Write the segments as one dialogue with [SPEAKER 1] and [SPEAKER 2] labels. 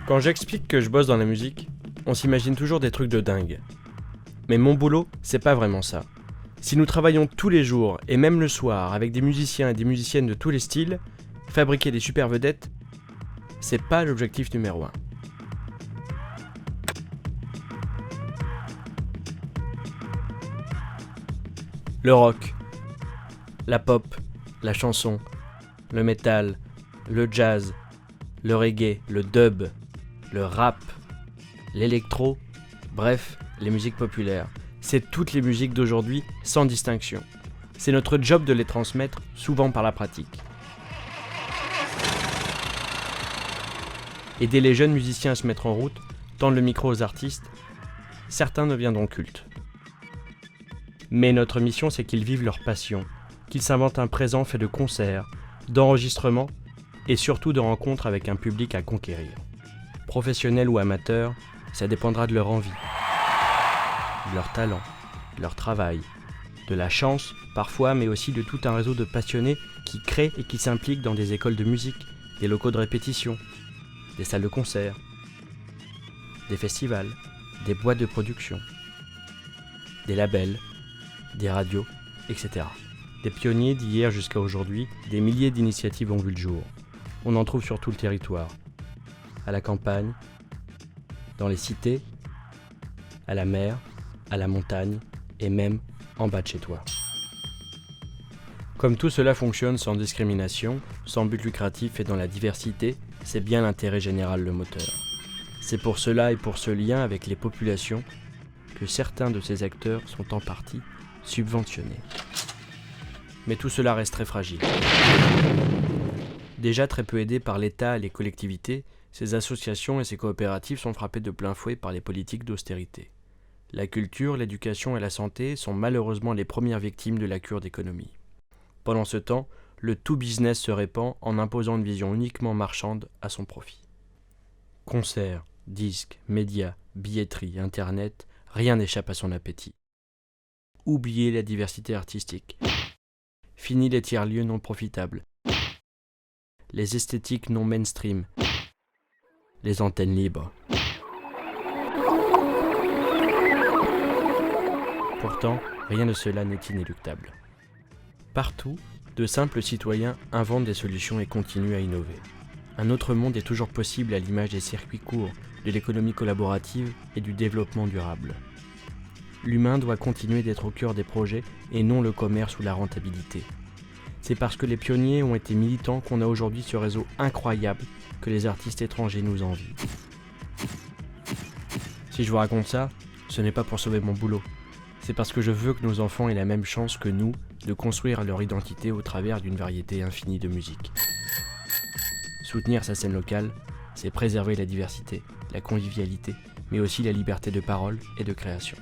[SPEAKER 1] Quand j'explique que je bosse dans la musique, on s'imagine toujours des trucs de dingue. Mais mon boulot, c'est pas vraiment ça. Si nous travaillons tous les jours et même le soir avec des musiciens et des musiciennes de tous les styles, fabriquer des super vedettes, c'est pas l'objectif numéro 1. Le rock, la pop, la chanson, le métal, le jazz, le reggae, le dub, le rap, l'électro, bref, les musiques populaires. C'est toutes les musiques d'aujourd'hui sans distinction. C'est notre job de les transmettre, souvent par la pratique. Aider les jeunes musiciens à se mettre en route, tendre le micro aux artistes, certains deviendront cultes. Mais notre mission, c'est qu'ils vivent leur passion, qu'ils s'inventent un présent fait de concerts, d'enregistrements et surtout de rencontres avec un public à conquérir. Professionnels ou amateurs, ça dépendra de leur envie, de leur talent, de leur travail, de la chance parfois, mais aussi de tout un réseau de passionnés qui créent et qui s'impliquent dans des écoles de musique, des locaux de répétition, des salles de concert, des festivals, des boîtes de production, des labels, des radios, etc. Des pionniers d'hier jusqu'à aujourd'hui, des milliers d'initiatives ont vu le jour. On en trouve sur tout le territoire, à la campagne, dans les cités, à la mer, à la montagne et même en bas de chez toi. Comme tout cela fonctionne sans discrimination, sans but lucratif et dans la diversité, c'est bien l'intérêt général le moteur. C'est pour cela et pour ce lien avec les populations que certains de ces acteurs sont en partie subventionnés. Mais tout cela reste très fragile. Déjà très peu aidés par l'État et les collectivités, ces associations et ces coopératives sont frappées de plein fouet par les politiques d'austérité. La culture, l'éducation et la santé sont malheureusement les premières victimes de la cure d'économie. Pendant ce temps, le tout business se répand en imposant une vision uniquement marchande à son profit. Concerts, disques, médias, billetterie, internet, rien n'échappe à son appétit. Oubliez la diversité artistique. Fini les tiers-lieux non profitables. Les esthétiques non mainstream. Les antennes libres. Pourtant, rien de cela n'est inéluctable. Partout, de simples citoyens inventent des solutions et continuent à innover. Un autre monde est toujours possible à l'image des circuits courts, de l'économie collaborative et du développement durable. L'humain doit continuer d'être au cœur des projets et non le commerce ou la rentabilité. C'est parce que les pionniers ont été militants qu'on a aujourd'hui ce réseau incroyable que les artistes étrangers nous envient. Si je vous raconte ça, ce n'est pas pour sauver mon boulot. C'est parce que je veux que nos enfants aient la même chance que nous de construire leur identité au travers d'une variété infinie de musique. Soutenir sa scène locale, c'est préserver la diversité, la convivialité, mais aussi la liberté de parole et de création.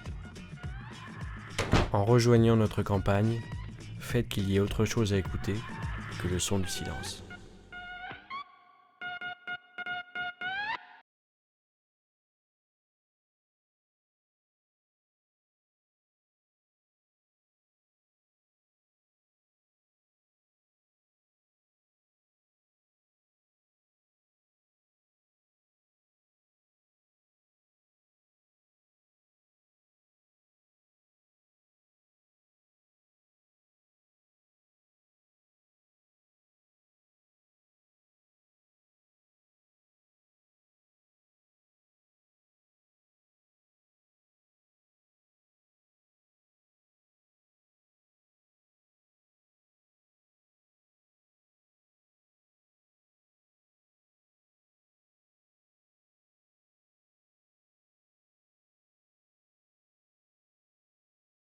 [SPEAKER 1] En rejoignant notre campagne, faites qu'il y ait autre chose à écouter que le son du silence.